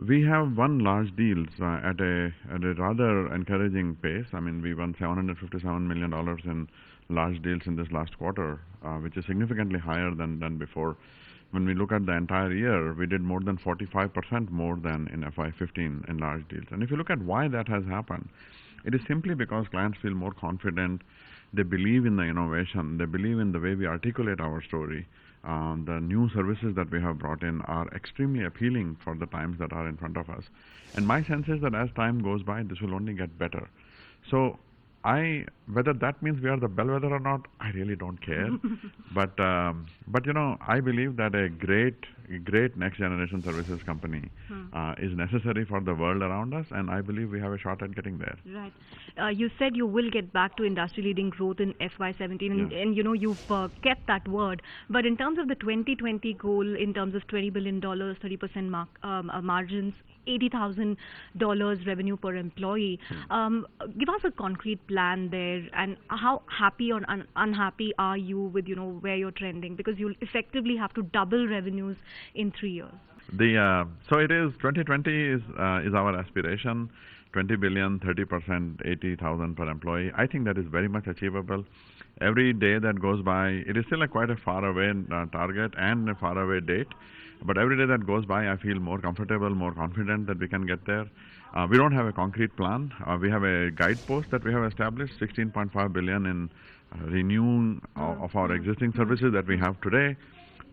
We have won large deals at a rather encouraging pace. I mean, we won $757 million in large deals in this last quarter, which is significantly higher than before. When we look at the entire year, we did more than 45% more than in FY15 in large deals. And if you look at why that has happened, it is simply because clients feel more confident. They believe in the innovation. They believe in the way we articulate our story. The new services that we have brought in are extremely appealing for the times that are in front of us. And my sense is that as time goes by, this will only get better. So whether that means we are the bellwether or not, I really don't care. But I believe that a great next generation services company is necessary for the world around us, and I believe we have a shot at getting there. Right. You said you will get back to industry-leading growth in FY17, and you've kept that word. But in terms of the 2020 goal, in terms of $20 billion, 30% margins, $80,000 revenue per employee. Give us a concrete plan there, and how happy or unhappy are you with where you're trending, because you'll effectively have to double revenues in 3 years. So it is 2020 is our aspiration. 20 billion, 30%, 80,000 per employee. I think that is very much achievable. Every day that goes by, it is still quite a far away target and a far away date. But every day that goes by, I feel more comfortable, more confident that we can get there. We don't have a concrete plan. We have a guidepost that we have established, 16.5 billion in renewing of our existing services that we have today,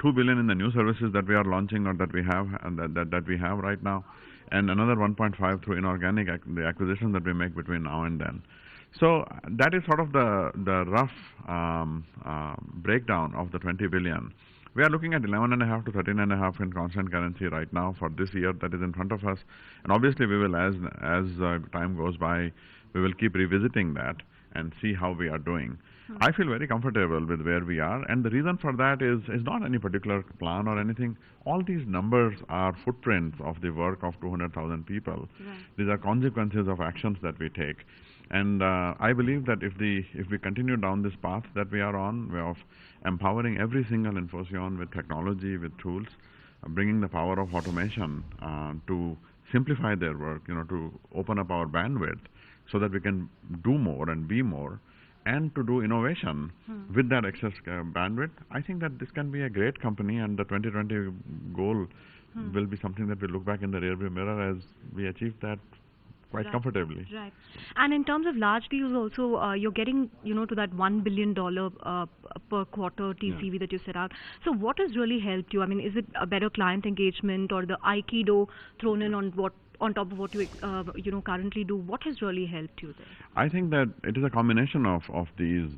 2 billion in the new services that we are launching or that we have and that we have right now, and another 1.5 through inorganic the acquisitions that we make between now and then. So that is sort of the rough breakdown of the 20 billion. We are looking at 11.5 to 13.5 in constant currency right now for this year that is in front of us, and obviously we will, as time goes by, we will keep revisiting that and see how we are doing. I feel very comfortable with where we are, and the reason for that is not any particular plan or anything. All these numbers are footprints of the work of 200,000 people. Right. These are consequences of actions that we take. And I believe that if we continue down this path that we are on, of empowering every single Infosys with technology, with tools, bringing the power of automation to simplify their work, to open up our bandwidth so that we can do more and be more, and to do innovation with that excess bandwidth, I think that this can be a great company, and the 2020 goal will be something that we look back in the rearview mirror as we achieve that quite comfortably. Right. And in terms of large deals also, you're getting, to that $1 billion per quarter TCV that you set out. So what has really helped you? I mean, is it a better client engagement or the Aikido thrown in on top of what you currently do? What has really helped you there? I think that it is a combination of these,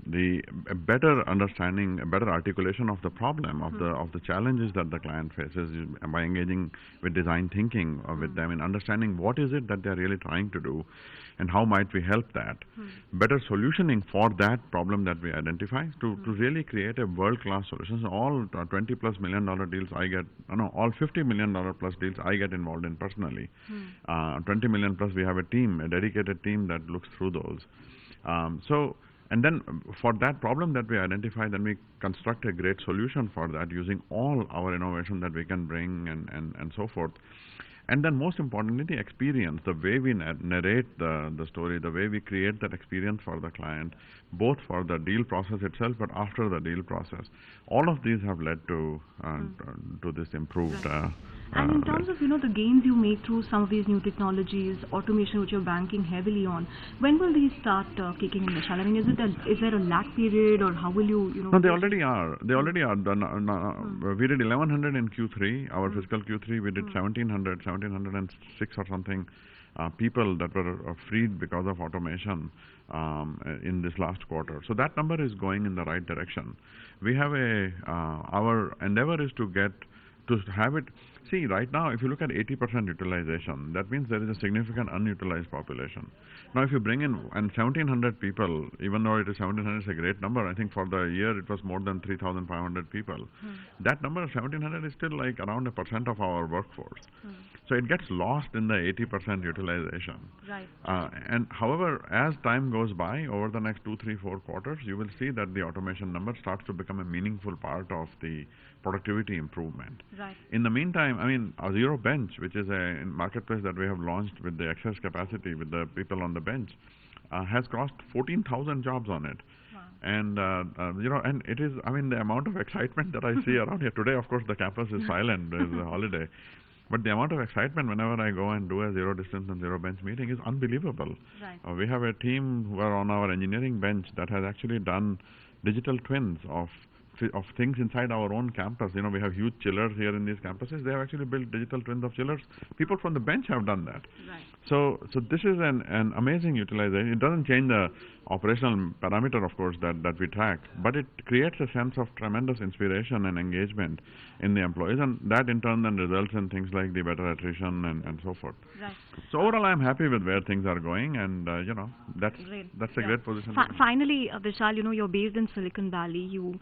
a better understanding, a better articulation of the problem, of the challenges that the client faces by engaging with design thinking with them and understanding what is it that they are really trying to do and how might we help that. Better solutioning for that problem that we identify to really create a world-class solution. So all $20+ million deals I get, all $50 million plus deals I get involved in personally. 20 million plus, we have a team, a dedicated team that looks through those. And then for that problem that we identify, then we construct a great solution for that using all our innovation that we can bring and so forth. And then most importantly, the experience, the way we narrate the story, the way we create that experience for the client, both for the deal process itself, but after the deal process. All of these have led to this improved. Right. And in terms of the gains you make through some of these new technologies, automation, which you're banking heavily on, when will these start kicking in, Vishal? I mean, is there a lag period, or how will you? No, they already are. They already are. We did 1,100 in Q3, our fiscal Q3. We did 1,706 or something people that were freed because of automation in this last quarter. So that number is going in the right direction. We have our endeavor is to have it. See, right now, if you look at 80% utilization, that means there is a significant unutilized population. Now, if you bring in 1,700 people, even though it is 1,700 is a great number, I think for the year it was more than 3,500 people. That number of 1,700 is still like around 1% of our workforce. So it gets lost in the 80% utilization. Right. And however, as time goes by, over the next 2, 3, 4 quarters, you will see that the automation number starts to become a meaningful part of the productivity improvement. Right. In the meantime, I mean, a zero bench, which is a marketplace that we have launched with the excess capacity with the people on the bench, has crossed 14,000 jobs on it. And and it is. I mean, the amount of excitement that I see around here today. Of course, the campus is silent; it's a holiday. But the amount of excitement whenever I go and do a zero distance and zero bench meeting is unbelievable. Right. We have a team who are on our engineering bench that has actually done digital twins of things inside our own campus. You know, we have huge chillers here in these campuses. They have actually built digital twins of chillers. People from the bench have done that. Right. So this is an amazing utilization. It doesn't change the operational parameter, of course, that we track, but it creates a sense of tremendous inspiration and engagement in the employees, and that in turn then results in things like the better attrition and so forth. Right. So overall, I'm happy with where things are going, and that's a great position. Finally, Vishal, you're based in Silicon Valley. You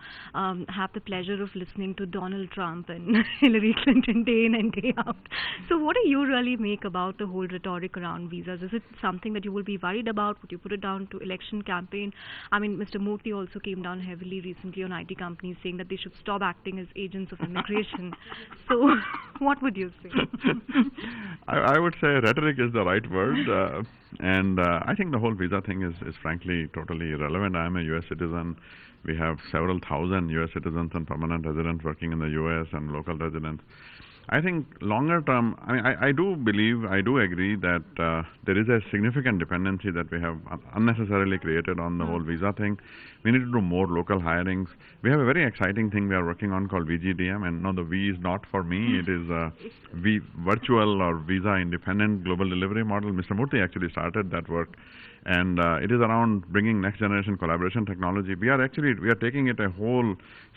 have the pleasure of listening to Donald Trump and Hillary Clinton day in and day out. So what do you really make about the whole rhetoric around visas? Is it something that you will be worried about? Would you put it down to election campaign? I mean, Mr. Murthy also came down heavily recently on IT companies saying that they should stop acting as agents of immigration. So what would you say? I would say rhetoric is the right word, and I think the whole visa thing is frankly totally irrelevant. I am a U.S. citizen. We have several thousand U.S. citizens and permanent residents working in the U.S. and local residents. I think longer term, I mean, I do believe, I do agree that there is a significant dependency that we have unnecessarily created on the whole visa thing. We need to do more local hirings. We have a very exciting thing we are working on called VGDM, and no, the V is not for me. It is virtual or visa independent global delivery model. Mr. Murthy actually started that work, and it is around bringing next generation collaboration technology. We are taking it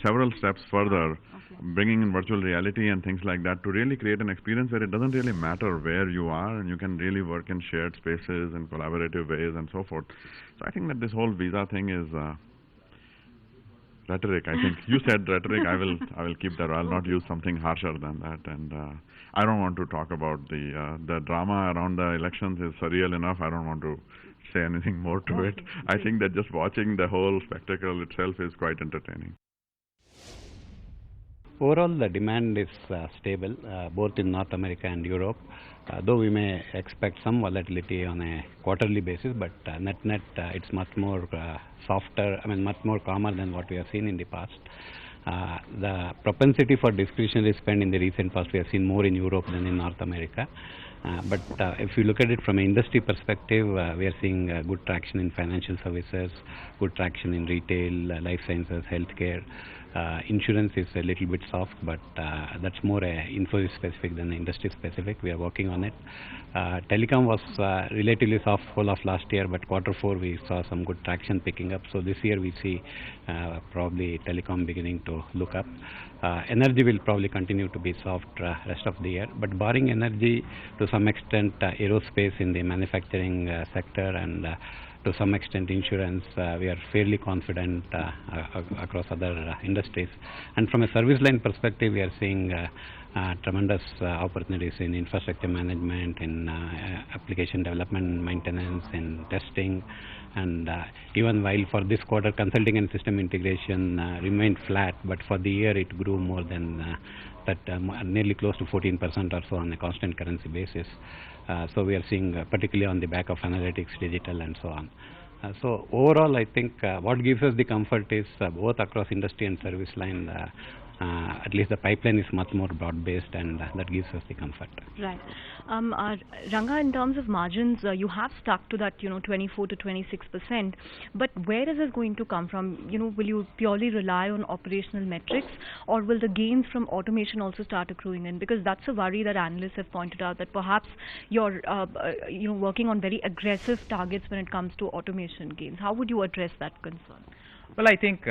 several steps further, bringing in virtual reality and things like that to really create an experience where it doesn't really matter where you are, and you can really work in shared spaces and collaborative ways and so forth. So I think that this whole visa thing is rhetoric. I think you said rhetoric. I will keep that. I'll not use something harsher than that. And I don't want to talk about the drama around the elections is surreal enough. I don't want to say anything more to it. I think that just watching the whole spectacle itself is quite entertaining. Overall, the demand is stable, both in North America and Europe, though we may expect some volatility on a quarterly basis, but net, it's much more softer, much more calmer than what we have seen in the past. The propensity for discretionary spend in the recent past, we have seen more in Europe than in North America. But if you look at it from an industry perspective, we are seeing good traction in financial services, good traction in retail, life sciences, healthcare. Insurance is a little bit soft, but that's more Infosys specific than industry specific. We are working on it. Telecom was relatively soft whole of last year, but Q4 we saw some good traction picking up. So this year we see probably telecom beginning to look up. Energy will probably continue to be soft rest of the year, but barring energy, to some extent aerospace in the manufacturing sector and to some extent insurance, we are fairly confident across other industries. And from a service line perspective, we are seeing tremendous opportunities in infrastructure management, in application development, maintenance, in testing. And even while for this quarter consulting and system integration remained flat, but for the year it grew more than nearly close to 14% or so on a constant currency basis. So we are seeing particularly on the back of analytics, digital and so on. So overall, I think what gives us the comfort is both across industry and service line, at least the pipeline is much more broad-based, and that gives us the comfort. Right. Ranga, in terms of margins, you have stuck to that, 24 to 26%. But where is this going to come from? Will you purely rely on operational metrics, or will the gains from automation also start accruing in? Because that's a worry that analysts have pointed out, that perhaps you're, working on very aggressive targets when it comes to automation gains. How would you address that concern? Well, I think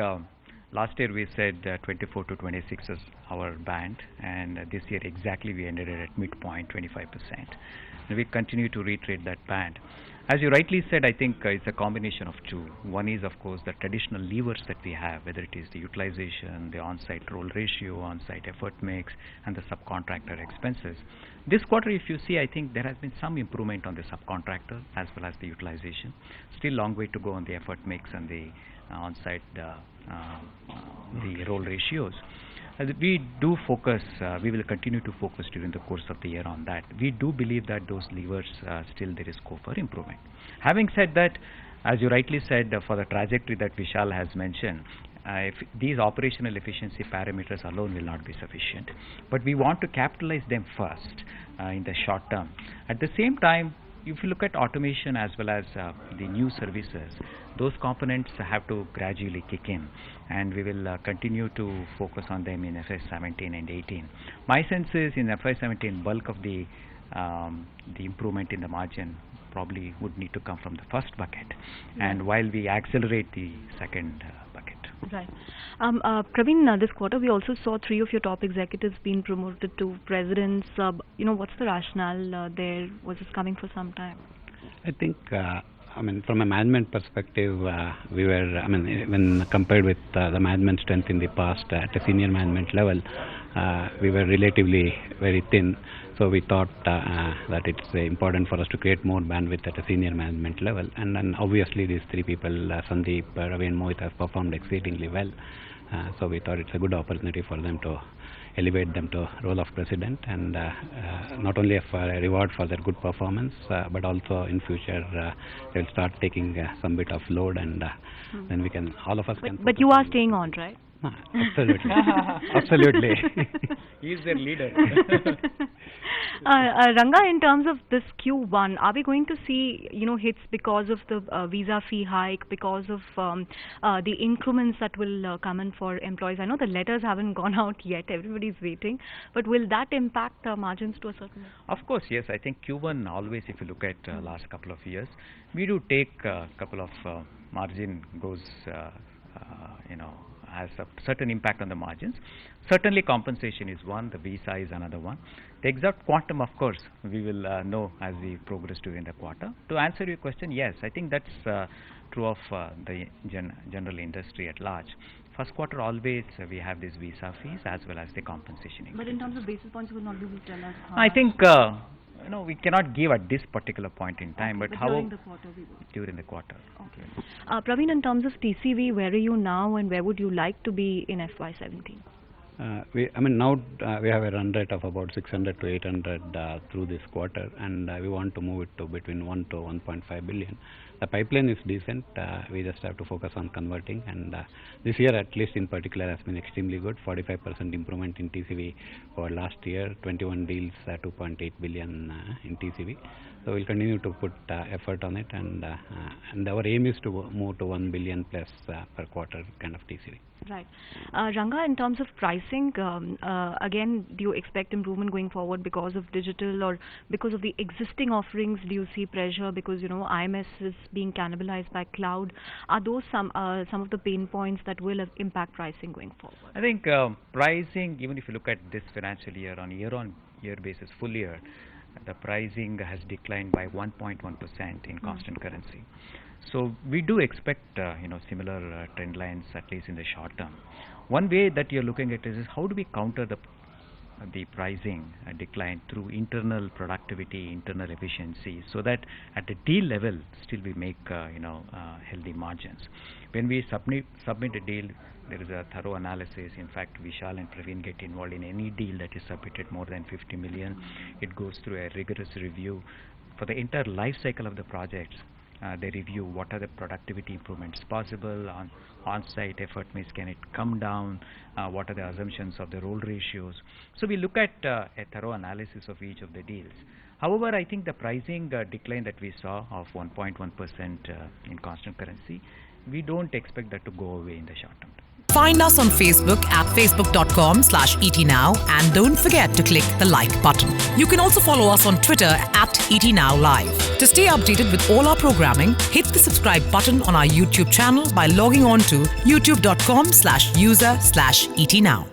last year we said 24 to 26 is our band, and this year exactly we ended it at midpoint 25%. And we continue to reiterate that band. As you rightly said, I think it's a combination of two. One is, of course, the traditional levers that we have, whether it is the utilization, the on-site role ratio, on-site effort mix, and the subcontractor expenses. This quarter, if you see, I think there has been some improvement on the subcontractor as well as the utilization. Still long way to go on the effort mix and the on-site the role ratios. We do focus, we will continue to focus during the course of the year on that. We do believe that those levers, still there is scope for improvement. Having said that, as you rightly said, for the trajectory that Vishal has mentioned, if these operational efficiency parameters alone will not be sufficient, but we want to capitalize them first in the short term. At the same time, if you look at automation as well as the new services, those components have to gradually kick in, and we will continue to focus on them in FY17 and 18. My sense is in FY17, bulk of the improvement in the margin probably would need to come from the first bucket, and while we accelerate the second bucket. Right. Praveen, this quarter we also saw 3 of your top executives being promoted to presidents. What's the rationale there? Was this coming for some time? I think, from a management perspective, we were, when compared with the management strength in the past at a senior management level, we were relatively very thin. So we thought that it's important for us to create more bandwidth at a senior management level. And then obviously these 3 people, Sandeep, Ravi and Mohit, have performed exceedingly well. So we thought it's a good opportunity for them to elevate them to role of president, and not only a reward for their good performance, but also in future they'll start taking some bit of load, and then we can, all of us can. But you are staying on, right? Absolutely. Absolutely. He's their leader. Ranga, in terms of this Q1, are we going to see hits because of the visa fee hike, because of the increments that will come in for employees? I know the letters haven't gone out yet, everybody's waiting, but will that impact margins to a certain extent? Of course, yes. I think Q1 always, if you look at last couple of years, we do take a couple of margin goes, has a certain impact on the margins. Certainly compensation is one, the visa is another one. The exact quantum, of course, we will know as we progress during the quarter. To answer your question, yes, I think that's true of the general industry at large. First quarter always we have these visa fees as well as the compensation increases. But in terms of basis points, you will not be able to tell us how I think we cannot give at this particular point in time, but how during the quarter we will. During the quarter. Okay. Praveen, in terms of TCV, where are you now, and where would you like to be in FY17? Now we have a run rate of about 600 to 800 through this quarter, and we want to move it to between 1 to 1.5 billion. The pipeline is decent. We just have to focus on converting, and this year, at least in particular, has been extremely good. 45% improvement in TCV over last year. 21 deals, 2.8 billion in TCV. So we'll continue to put effort on it, and our aim is to move to 1 billion plus per quarter kind of TCV. Right. Ranga, in terms of pricing, again, do you expect improvement going forward because of digital, or because of the existing offerings? Do you see pressure because IMS is being cannibalized by cloud? Are those some of the pain points that will impact pricing going forward? I think pricing, even if you look at this financial year on year-on-year basis, full year, the pricing has declined by 1.1% in constant currency. So we do expect similar trend lines, at least in the short term. One way that you're looking at is how do we counter the pricing decline through internal productivity, internal efficiency, so that at the deal level still we make healthy margins. When we submit a deal, there is a thorough analysis. In fact, Vishal and Praveen get involved in any deal that is submitted more than 50 million. It goes through a rigorous review for the entire life cycle of the projects. They review what are the productivity improvements possible on-site effort means, can it come down, what are the assumptions of the role ratios. So we look at a thorough analysis of each of the deals. However, I think the pricing decline that we saw of 1.1% in constant currency, we don't expect that to go away in the short term. Find us on Facebook at facebook.com/ETNow, and don't forget to click the like button. You can also follow us on Twitter at ETNowLive. To stay updated with all our programming, hit the subscribe button on our YouTube channel by logging on to youtube.com/user/ETNow.